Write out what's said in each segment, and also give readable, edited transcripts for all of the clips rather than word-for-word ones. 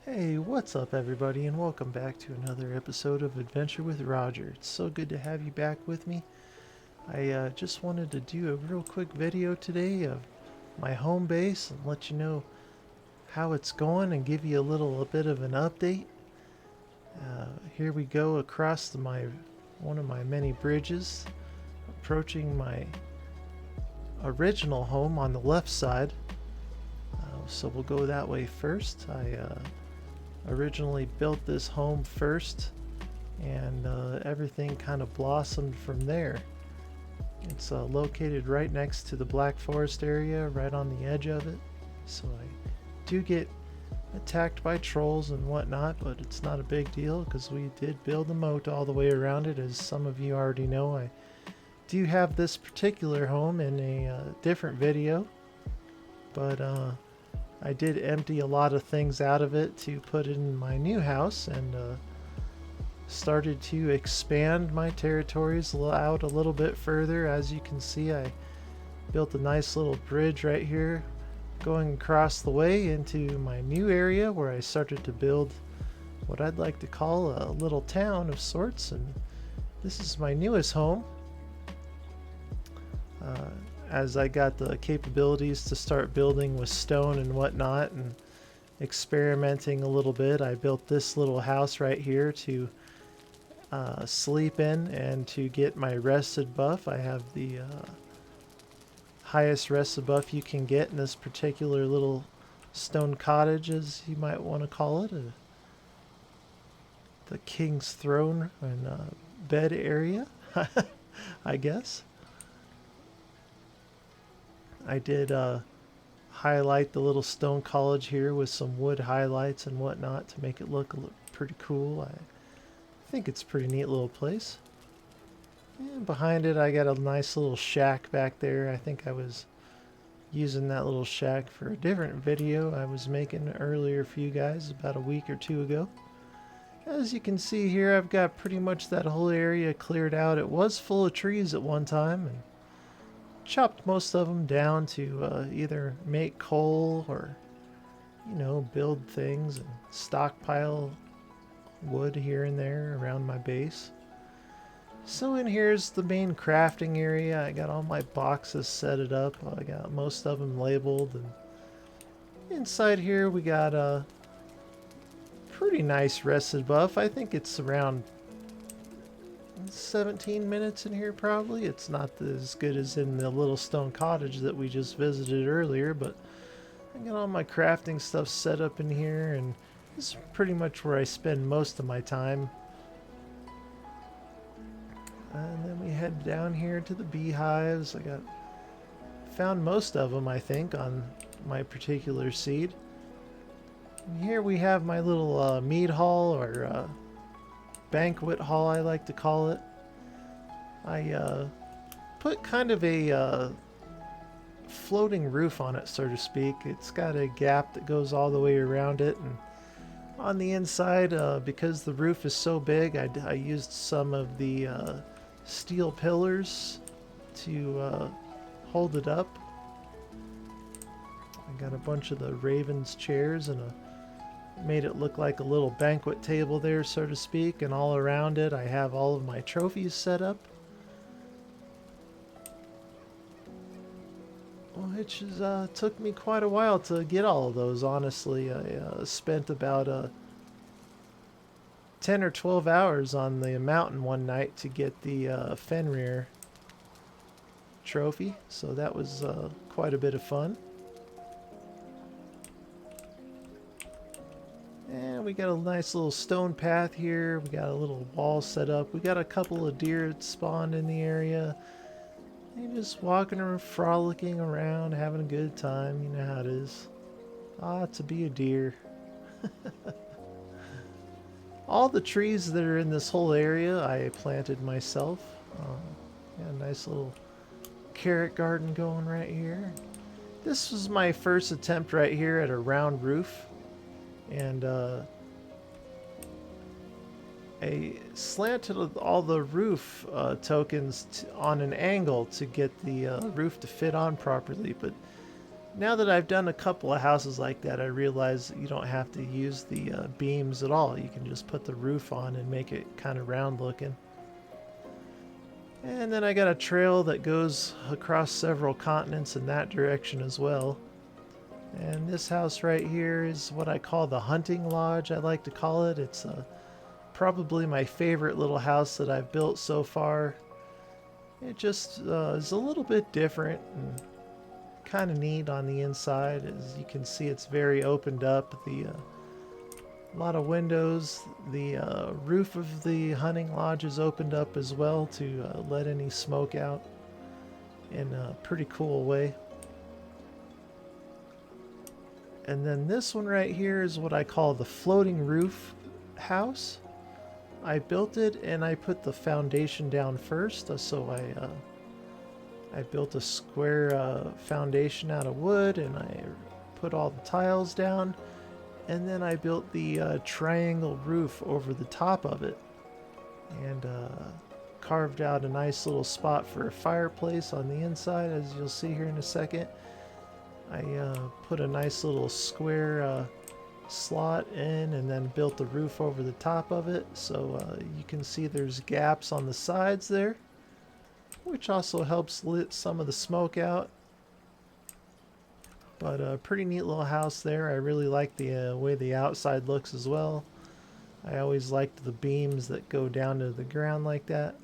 Hey, what's up, everybody, and welcome back to another episode of Adventure with Roger. It's so good to have you back with me. I just wanted to do a real quick video today of my home base and let you know how it's going and give you a bit of an update. Here we go across one of my many bridges, approaching my original home on the left side. So we'll go that way first. I originally built this home first, and everything kind of blossomed from there. It's located right next to the Black Forest area, right on the edge of it. So I do get attacked by trolls and whatnot, but it's not a big deal because we did build a moat all the way around it. As some of you already know, I do have this particular home in a different video, but I did empty a lot of things out of it to put in my new house, and started to expand my territories out a little bit further. As you can see, I built a nice little bridge right here going across the way into my new area where I started to build what I'd like to call a little town of sorts, and this is my newest home. As I got the capabilities to start building with stone and whatnot and experimenting a little bit, I built this little house right here to sleep in and to get my rested buff. I have the highest rested buff you can get in this particular little stone cottage, as you might want to call it. The king's throne and bed area, I guess. I did highlight the little stone college here with some wood highlights and whatnot to make it look pretty cool. I think it's a pretty neat little place. And behind it I got a nice little shack back there. I think I was using that little shack for a different video I was making earlier for you guys about a week or two ago. As you can see here, I've got pretty much that whole area cleared out. It was full of trees at one time, and chopped most of them down to either make coal or, build things and stockpile wood here and there around my base. So in here's the main crafting area. I got all my boxes set it up. I got most of them labeled, and inside here we got a pretty nice rested buff. I think it's around 17 minutes in here probably. It's not as good as in the little stone cottage that we just visited earlier, but I got all my crafting stuff set up in here, and this is pretty much where I spend most of my time. And then we head down here to the beehives. Found most of them, I think, on my particular seed. And here we have my little mead hall, or banquet hall, I like to call it. I put kind of a floating roof on it, so to speak. It's got a gap that goes all the way around it, and on the inside, because the roof is so big, I used some of the steel pillars to hold it up. I got a bunch of the raven's chairs and made it look like a little banquet table there, so to speak, and all around it I have all of my trophies set up, which took me quite a while to get all of those. Honestly, I spent about 10 or 12 hours on the mountain one night to get the Fenrir trophy, so that was quite a bit of fun. And we got a nice little stone path here. We got a little wall set up. We got a couple of deer that spawned in the area. And just walking around, frolicking around, having a good time. You know how it is. To be a deer. All the trees that are in this whole area I planted myself. Got a nice little carrot garden going right here. This was my first attempt right here at a round roof. And I slanted all the roof tokens on an angle to get the roof to fit on properly, but Now that I've done a couple of houses like that, I realize you don't have to use the beams at all. You can just put the roof on and make it kind of round looking. And then I got a trail that goes across several continents in that direction as well. And this house right here is what I call the hunting lodge, I like to call it. It's probably my favorite little house that I've built so far. It just is a little bit different and kind of neat on the inside. As you can see, it's very opened up. A lot of windows. The roof of the hunting lodge is opened up as well to let any smoke out in a pretty cool way. And then this one right here is what I call the floating roof house. I built it and I put the foundation down first, so I built a square foundation out of wood, and I put all the tiles down, and then I built the triangle roof over the top of it, and carved out a nice little spot for a fireplace on the inside, as you'll see here in a second. I put a nice little square slot in, and then built the roof over the top of it, so you can see there's gaps on the sides there, which also helps let some of the smoke out. But a pretty neat little house there. I really like the way the outside looks as well. I always liked the beams that go down to the ground like that.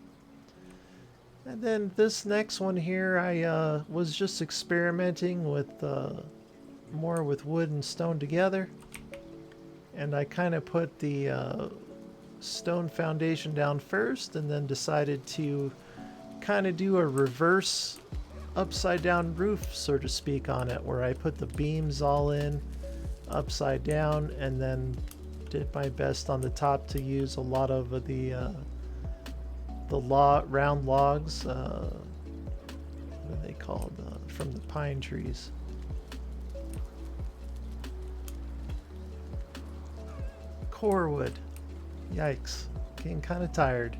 And then this next one here, I was just experimenting with more with wood and stone together. And I kind of put the stone foundation down first, and then decided to kind of do a reverse upside down roof, so to speak, on it, where I put the beams all in upside down, and then did my best on the top to use a lot of the round logs, what are they called, from the pine trees. Core wood. Yikes, getting kind of tired.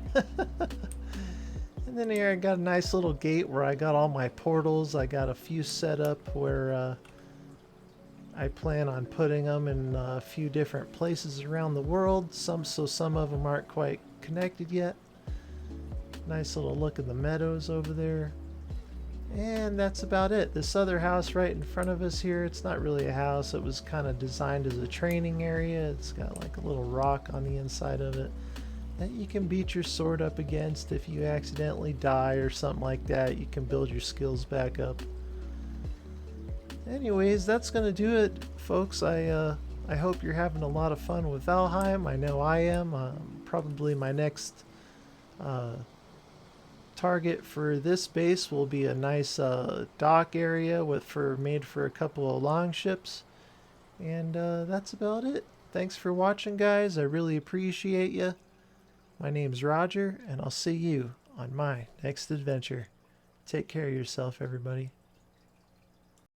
And then here I got a nice little gate where I got all my portals. I got a few set up where I plan on putting them in a few different places around the world. So some of them aren't quite connected yet. Nice little look at the meadows over there. And that's about it. This other house right in front of us here, it's not really a house. It was kind of designed as a training area. It's got like a little rock on the inside of it that you can beat your sword up against if you accidentally die or something like that. You can build your skills back up. Anyways, that's gonna do it, folks. I hope you're having a lot of fun with Valheim. I know I am. Probably my next target for this base will be a nice dock area made for a couple of long ships. And that's about it. Thanks for watching, guys. I really appreciate you. My name's Roger, and I'll see you on my next adventure. Take care of yourself, everybody.